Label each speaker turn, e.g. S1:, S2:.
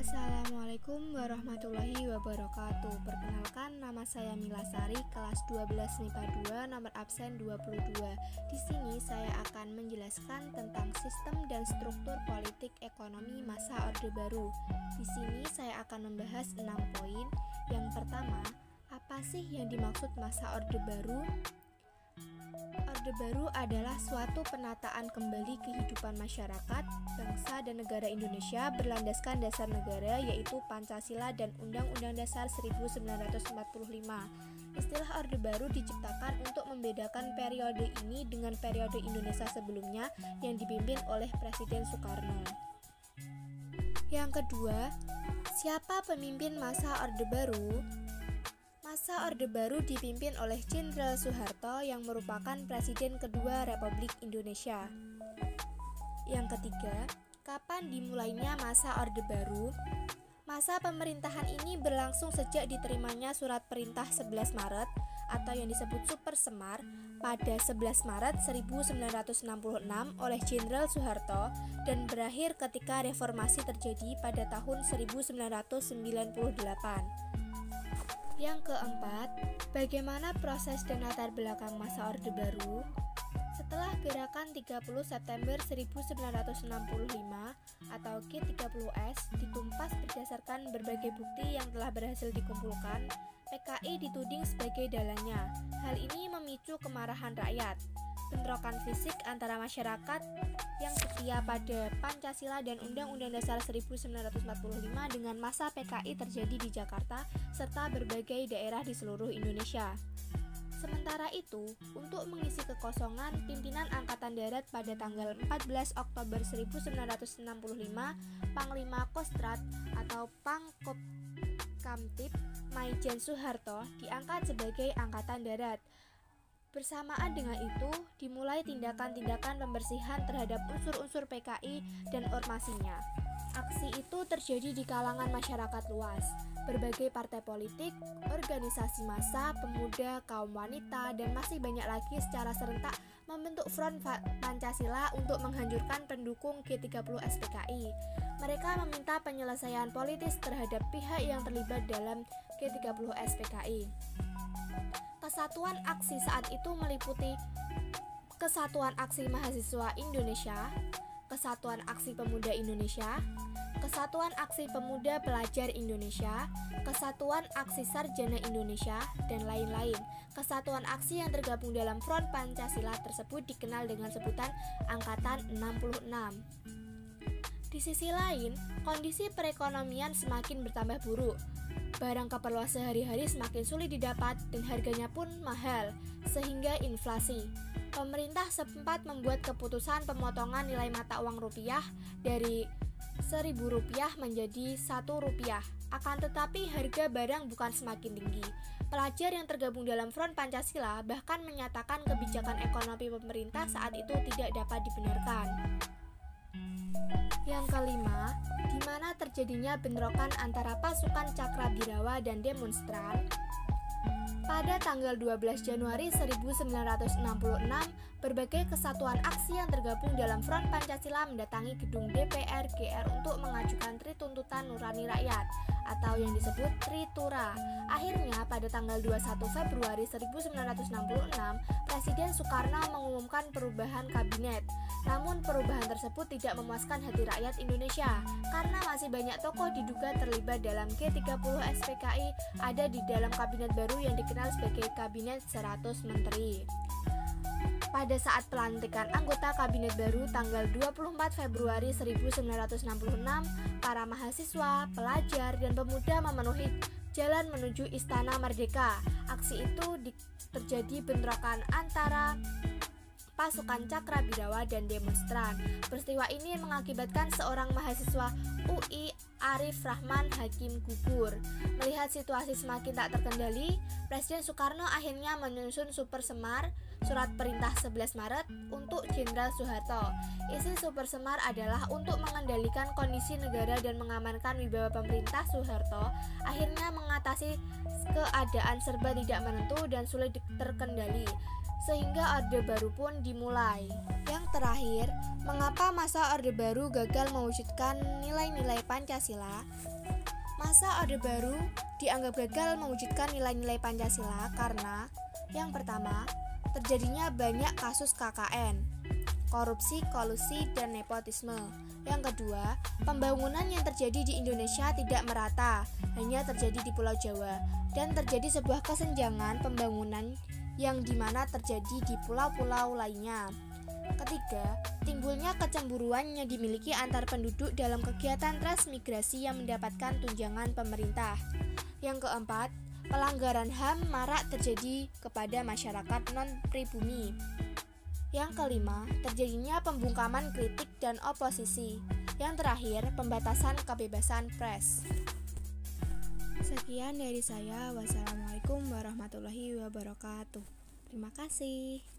S1: Assalamualaikum warahmatullahi wabarakatuh. Perkenalkan, nama saya Mila Sari, kelas 12 MIPA 2, nomor absen 22. Di sini saya akan menjelaskan tentang sistem dan struktur politik ekonomi masa Orde Baru. Di sini saya akan membahas 6 poin. Yang pertama, apa sih yang dimaksud masa Orde Baru? Orde Baru adalah suatu penataan kembali kehidupan masyarakat, bangsa dan negara Indonesia berlandaskan dasar negara yaitu Pancasila dan Undang-Undang Dasar 1945. Istilah Orde Baru diciptakan untuk membedakan periode ini dengan periode Indonesia sebelumnya yang dipimpin oleh Presiden Soekarno. Yang kedua, siapa pemimpin masa Orde Baru? Masa Orde Baru dipimpin oleh Jenderal Soeharto yang merupakan Presiden kedua Republik Indonesia. Yang ketiga, kapan dimulainya masa Orde Baru? Masa pemerintahan ini berlangsung sejak diterimanya Surat Perintah 11 Maret atau yang disebut Super Semar pada 11 Maret 1966 oleh Jenderal Soeharto dan berakhir ketika reformasi terjadi pada tahun 1998. Yang keempat, bagaimana proses dan latar belakang masa Orde Baru? Setelah gerakan 30 September 1965 atau G30S ditumpas berdasarkan berbagai bukti yang telah berhasil dikumpulkan, PKI dituding sebagai dalangnya. Hal ini memicu kemarahan rakyat. Bentrokan fisik antara masyarakat yang setia pada Pancasila dan Undang-Undang Dasar 1945 dengan massa PKI terjadi di Jakarta serta berbagai daerah di seluruh Indonesia. Sementara itu, untuk mengisi kekosongan pimpinan Angkatan Darat pada tanggal 14 Oktober 1965, Panglima Kostrad atau Pangkopkamtib Maijen Soeharto diangkat sebagai Angkatan Darat. Bersamaan dengan itu, dimulai tindakan-tindakan pembersihan terhadap unsur-unsur PKI dan ormasinya. Aksi itu terjadi di kalangan masyarakat luas. Berbagai partai politik, organisasi massa, pemuda, kaum wanita, dan masih banyak lagi secara serentak membentuk Front Pancasila untuk menghancurkan pendukung G30S PKI. Mereka meminta penyelesaian politis terhadap pihak yang terlibat dalam G30S PKI. Kesatuan aksi saat itu meliputi Kesatuan Aksi Mahasiswa Indonesia, Kesatuan Aksi Pemuda Indonesia, Kesatuan Aksi Pemuda Pelajar Indonesia, Kesatuan Aksi Sarjana Indonesia, dan lain-lain. Kesatuan aksi yang tergabung dalam Front Pancasila tersebut dikenal dengan sebutan Angkatan 66. Di sisi lain, kondisi perekonomian semakin bertambah buruk. Barang keperluan sehari-hari semakin sulit didapat dan harganya pun mahal, sehingga inflasi. Pemerintah sempat membuat keputusan pemotongan nilai mata uang rupiah dari Rp1.000 menjadi Rp1. Akan tetapi harga barang bukan semakin tinggi. Pelajar yang tergabung dalam Front Pancasila bahkan menyatakan kebijakan ekonomi pemerintah saat itu tidak dapat dibenarkan. Yang kelima, di mana terjadinya bentrokan antara pasukan Cakrabirawa dan demonstran. Pada tanggal 12 Januari 1966, berbagai kesatuan aksi yang tergabung dalam Front Pancasila mendatangi gedung DPR GR untuk mengajukan Trituntutan Nurani Rakyat atau yang disebut Tritura. Akhirnya pada tanggal 21 Februari 1966, Presiden Soekarno mengumumkan perubahan kabinet. Namun perubahan tersebut tidak memuaskan hati rakyat Indonesia karena masih banyak tokoh diduga terlibat dalam G30S PKI ada di dalam kabinet baru yang dikenal sebagai Kabinet 100 Menteri. Pada saat pelantikan anggota kabinet baru tanggal 24 Februari 1966, para mahasiswa, pelajar, dan pemuda memenuhi jalan menuju Istana Merdeka. Aksi itu terjadi bentrokan antara pasukan Cakrabirawa dan demonstran. Peristiwa ini mengakibatkan seorang mahasiswa UI, Arif Rahman Hakim, gugur. Melihat situasi semakin tak terkendali, Presiden Soekarno akhirnya menyusun Super Semar, Surat Perintah 11 Maret, untuk Jenderal Soeharto. Isi Super Semar adalah untuk mengendalikan kondisi negara dan mengamankan wibawa pemerintah. Soeharto akhirnya mengatasi keadaan serba tidak menentu dan sulit terkendali. sehingga Orde Baru pun dimulai. Yang terakhir, mengapa masa Orde Baru gagal mewujudkan nilai-nilai Pancasila? Masa Orde Baru dianggap gagal mewujudkan nilai-nilai Pancasila karena yang pertama, terjadinya banyak kasus KKN, korupsi, kolusi, dan nepotisme. Yang kedua, pembangunan yang terjadi di Indonesia tidak merata, hanya terjadi di Pulau Jawa, dan terjadi sebuah kesenjangan pembangunan yang dimana terjadi di pulau-pulau lainnya. Ketiga, timbulnya kecemburuan yang dimiliki antar penduduk dalam kegiatan transmigrasi yang mendapatkan tunjangan pemerintah. Yang keempat, pelanggaran HAM marak terjadi kepada masyarakat non-pribumi. Yang kelima, terjadinya pembungkaman kritik dan oposisi. Yang terakhir, pembatasan kebebasan pers. Sekian dari saya. Wassalamualaikum warahmatullahi wabarakatuh. Terima kasih.